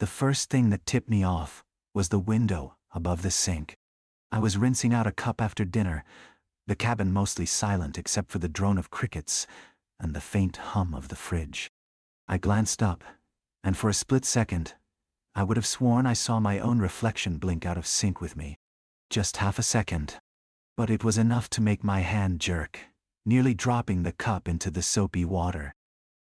The first thing that tipped me off was the window above the sink. I was rinsing out a cup after dinner, the cabin mostly silent except for the drone of crickets and the faint hum of the fridge. I glanced up, and for a split second, I would have sworn I saw my own reflection blink out of sync with me. Just half a second. But it was enough to make my hand jerk, nearly dropping the cup into the soapy water.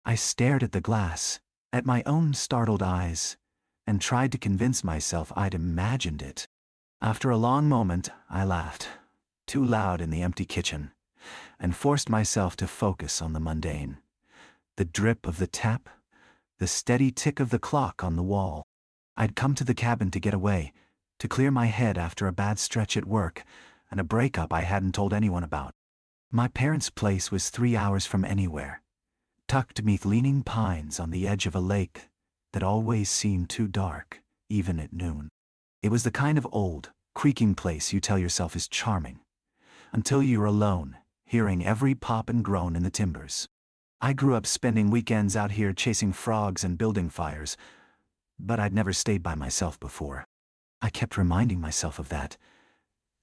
I stared at the glass, at my own startled eyes, and tried to convince myself I'd imagined it. After a long moment, I laughed, too loud in the empty kitchen, and forced myself to focus on the mundane. The drip of the tap, the steady tick of the clock on the wall. I'd come to the cabin to get away, to clear my head after a bad stretch at work, and a breakup I hadn't told anyone about. My parents' place was 3 hours from anywhere, tucked beneath leaning pines on the edge of a lake that always seemed too dark, even at noon. It was the kind of old, creaking place you tell yourself is charming, until you're alone, hearing every pop and groan in the timbers. I grew up spending weekends out here chasing frogs and building fires, but I'd never stayed by myself before. I kept reminding myself of that,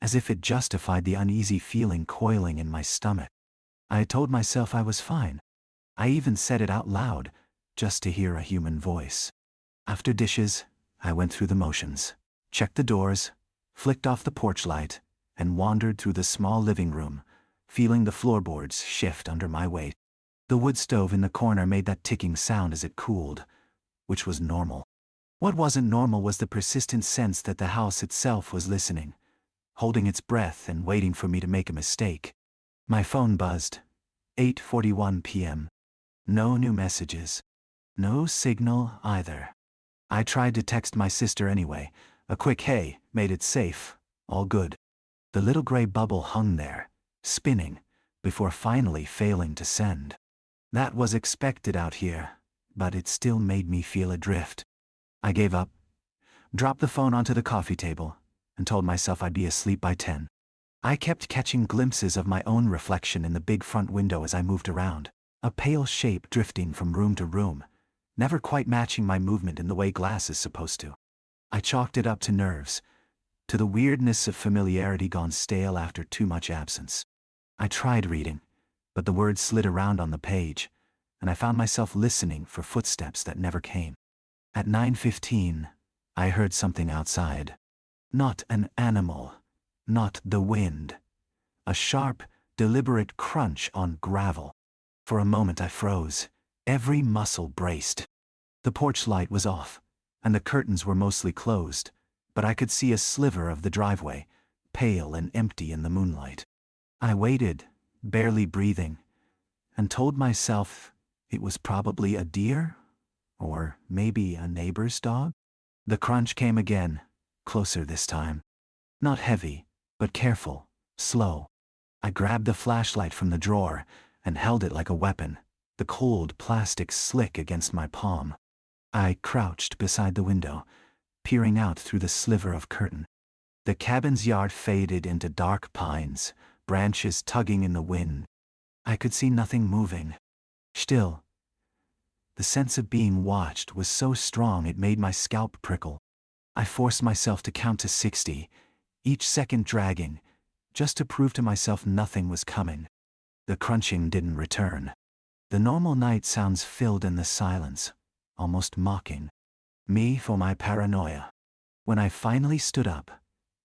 as if it justified the uneasy feeling coiling in my stomach. I had told myself I was fine. I even said it out loud, just to hear a human voice. After dishes, I went through the motions, checked the doors, flicked off the porch light, and wandered through the small living room, feeling the floorboards shift under my weight. The wood stove in the corner made that ticking sound as it cooled, which was normal. What wasn't normal was the persistent sense that the house itself was listening, holding its breath and waiting for me to make a mistake. My phone buzzed. 8:41 p.m. No new messages. No signal either. I tried to text my sister anyway. A quick "hey" made it safe. All good. The little gray bubble hung there, spinning, before finally failing to send. That was expected out here, but it still made me feel adrift. I gave up, dropped the phone onto the coffee table, and told myself I'd be asleep by 10. I kept catching glimpses of my own reflection in the big front window as I moved around, a pale shape drifting from room to room, never quite matching my movement in the way glass is supposed to. I chalked it up to nerves, to the weirdness of familiarity gone stale after too much absence. I tried reading, but the words slid around on the page, and I found myself listening for footsteps that never came. At 9:15, I heard something outside. Not an animal, not the wind. A sharp, deliberate crunch on gravel. For a moment I froze, every muscle braced. The porch light was off, and the curtains were mostly closed, but I could see a sliver of the driveway, pale and empty in the moonlight. I waited, barely breathing, and told myself it was probably a deer, or maybe a neighbor's dog. The crunch came again, closer this time. Not heavy, but careful, slow. I grabbed the flashlight from the drawer and held it like a weapon, the cold plastic slick against my palm. I crouched beside the window, peering out through the sliver of curtain. The cabin's yard faded into dark pines, branches tugging in the wind. I could see nothing moving. Still, the sense of being watched was so strong it made my scalp prickle. I forced myself to count to 60, each second dragging, just to prove to myself nothing was coming. The crunching didn't return. The normal night sounds filled in the silence, almost mocking me for my paranoia. When I finally stood up,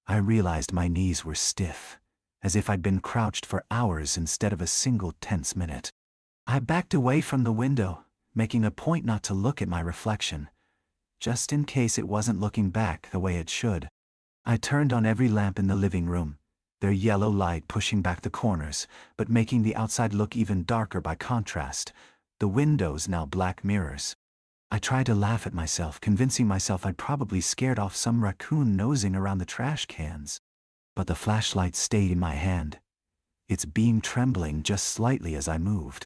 I realized my knees were stiff, as if I'd been crouched for hours instead of a single tense minute. I backed away from the window, making a point not to look at my reflection, just in case it wasn't looking back the way it should. I turned on every lamp in the living room, their yellow light pushing back the corners, but making the outside look even darker by contrast, the windows now black mirrors. I tried to laugh at myself, convincing myself I'd probably scared off some raccoon nosing around the trash cans. But the flashlight stayed in my hand, its beam trembling just slightly as I moved.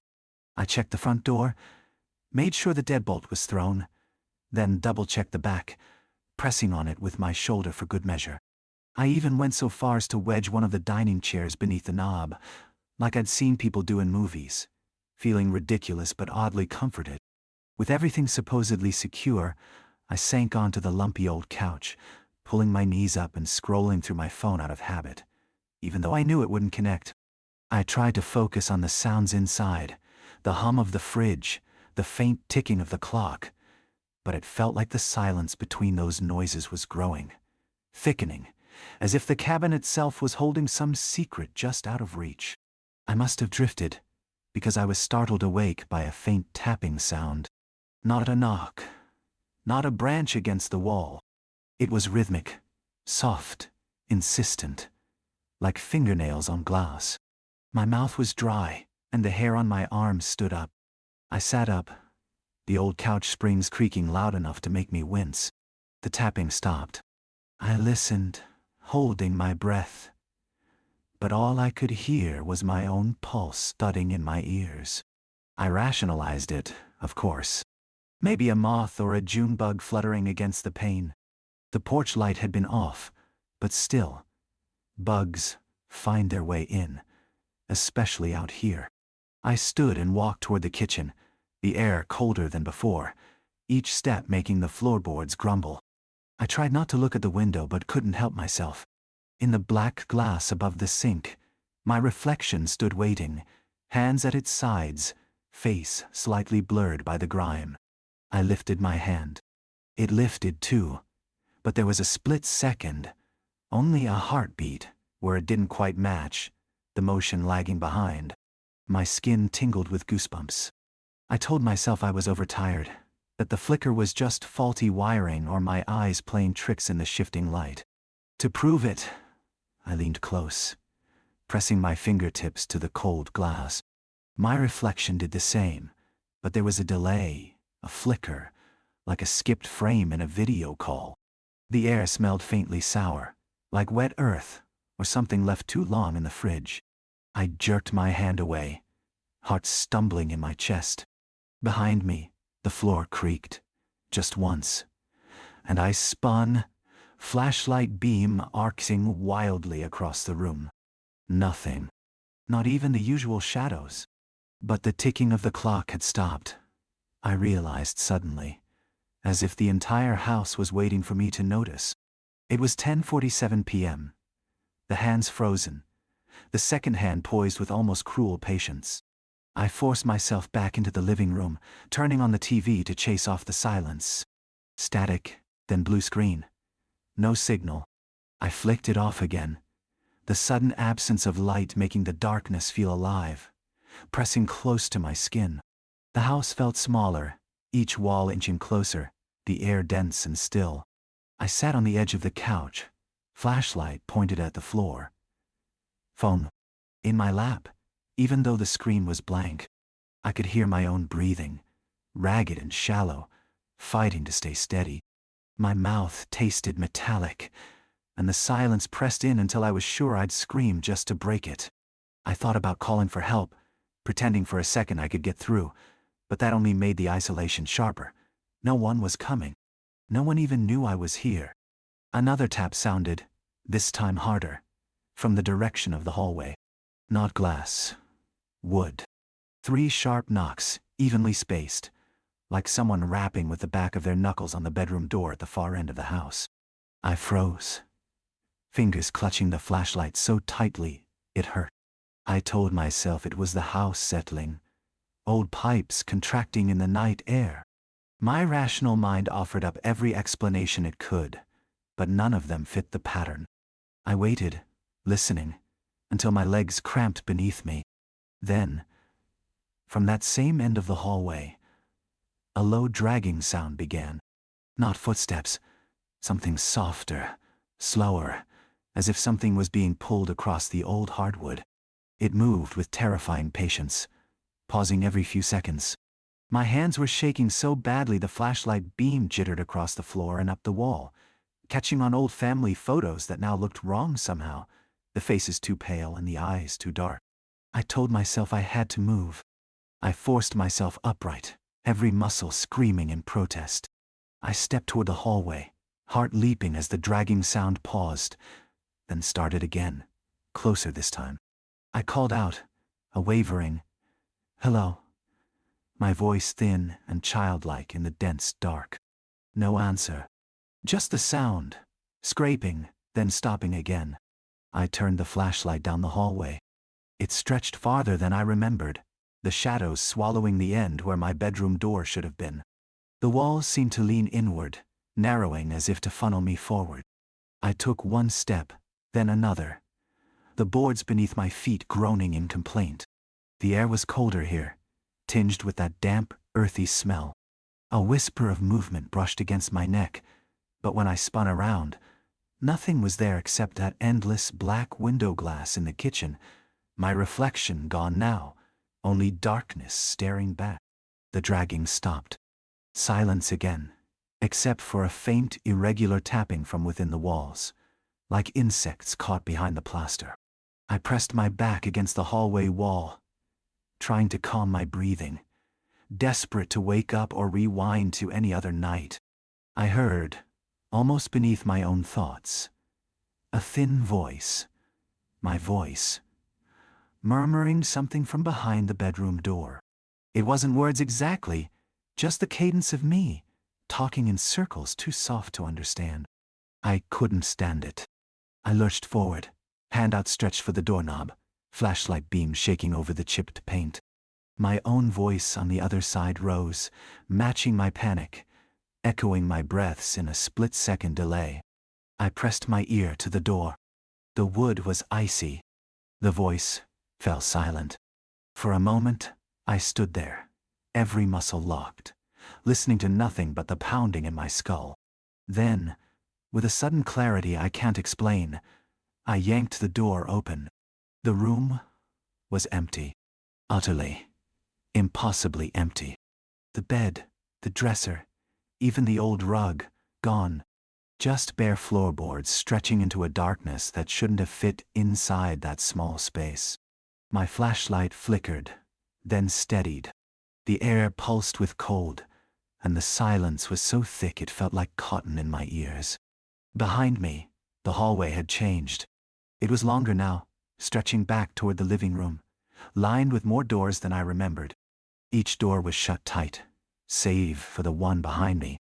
I checked the front door, made sure the deadbolt was thrown, then double-checked the back, pressing on it with my shoulder for good measure. I even went so far as to wedge one of the dining chairs beneath the knob, like I'd seen people do in movies, feeling ridiculous but oddly comforted. With everything supposedly secure, I sank onto the lumpy old couch, pulling my knees up and scrolling through my phone out of habit, even though I knew it wouldn't connect. I tried to focus on the sounds inside, the hum of the fridge, the faint ticking of the clock, but it felt like the silence between those noises was growing, thickening, as if the cabin itself was holding some secret just out of reach. I must have drifted, because I was startled awake by a faint tapping sound. Not a knock, not a branch against the wall. It was rhythmic, soft, insistent, like fingernails on glass. My mouth was dry, and the hair on my arms stood up. I sat up, the old couch springs creaking loud enough to make me wince. The tapping stopped. I listened, holding my breath. But all I could hear was my own pulse thudding in my ears. I rationalized it, of course. Maybe a moth or a June bug fluttering against the pane. The porch light had been off, but still, bugs find their way in, especially out here. I stood and walked toward the kitchen, the air colder than before, each step making the floorboards grumble. I tried not to look at the window but couldn't help myself. In the black glass above the sink, my reflection stood waiting, hands at its sides, face slightly blurred by the grime. I lifted my hand. It lifted too, but there was a split second, only a heartbeat, where it didn't quite match, the motion lagging behind. My skin tingled with goosebumps. I told myself I was overtired, that the flicker was just faulty wiring or my eyes playing tricks in the shifting light. To prove it, I leaned close, pressing my fingertips to the cold glass. My reflection did the same, but there was a delay, a flicker, like a skipped frame in a video call. The air smelled faintly sour, like wet earth or something left too long in the fridge. I jerked my hand away, heart stumbling in my chest. Behind me, the floor creaked, just once, and I spun, flashlight beam arcing wildly across the room. Nothing. Not even the usual shadows. But the ticking of the clock had stopped. I realized suddenly, as if the entire house was waiting for me to notice. It was 10:47 p.m. The hands frozen, the second hand poised with almost cruel patience. I forced myself back into the living room, turning on the TV to chase off the silence. Static, then blue screen. No signal. I flicked it off again, the sudden absence of light making the darkness feel alive, pressing close to my skin. The house felt smaller, each wall inching closer, the air dense and still. I sat on the edge of the couch, flashlight pointed at the floor. Phone in my lap, even though the screen was blank. I could hear my own breathing, ragged and shallow, fighting to stay steady. My mouth tasted metallic, and the silence pressed in until I was sure I'd scream just to break it. I thought about calling for help, pretending for a second I could get through, but that only made the isolation sharper. No one was coming. No one even knew I was here. Another tap sounded, this time harder, from the direction of the hallway. Not glass. Wood. 3 sharp knocks, evenly spaced, like someone rapping with the back of their knuckles on the bedroom door at the far end of the house. I froze, fingers clutching the flashlight so tightly it hurt. I told myself it was the house settling, old pipes contracting in the night air. My rational mind offered up every explanation it could, but none of them fit the pattern. I waited, listening, until my legs cramped beneath me. Then, from that same end of the hallway, a low dragging sound began. Not footsteps, something softer, slower, as if something was being pulled across the old hardwood. It moved with terrifying patience, pausing every few seconds. My hands were shaking so badly the flashlight beam jittered across the floor and up the wall, catching on old family photos that now looked wrong somehow, the faces too pale and the eyes too dark. I told myself I had to move. I forced myself upright, every muscle screaming in protest. I stepped toward the hallway, heart leaping as the dragging sound paused, then started again, closer this time. I called out, a wavering, "Hello," my voice thin and childlike in the dense dark. No answer. Just the sound. Scraping, then stopping again. I turned the flashlight down the hallway. It stretched farther than I remembered, the shadows swallowing the end where my bedroom door should have been. The walls seemed to lean inward, narrowing as if to funnel me forward. I took one step, then another, the boards beneath my feet groaning in complaint. The air was colder here, tinged with that damp, earthy smell. A whisper of movement brushed against my neck, but when I spun around, nothing was there except that endless black window glass in the kitchen, my reflection gone now, only darkness staring back. The dragging stopped. Silence again, except for a faint, irregular tapping from within the walls, like insects caught behind the plaster. I pressed my back against the hallway wall, trying to calm my breathing, desperate to wake up or rewind to any other night. I heard, almost beneath my own thoughts, a thin voice, my voice, murmuring something from behind the bedroom door. It wasn't words exactly, just the cadence of me, talking in circles too soft to understand. I couldn't stand it. I lurched forward, hand outstretched for the doorknob, flashlight beam shaking over the chipped paint. My own voice on the other side rose, matching my panic, echoing my breaths in a split-second delay. I pressed my ear to the door. The wood was icy. The voice fell silent. For a moment, I stood there, every muscle locked, listening to nothing but the pounding in my skull. Then, with a sudden clarity I can't explain, I yanked the door open. The room was empty. Utterly, impossibly empty. The bed, the dresser, even the old rug, gone. Just bare floorboards stretching into a darkness that shouldn't have fit inside that small space. My flashlight flickered, then steadied. The air pulsed with cold, and the silence was so thick it felt like cotton in my ears. Behind me, the hallway had changed. It was longer now, stretching back toward the living room, lined with more doors than I remembered. Each door was shut tight, save for the one behind me.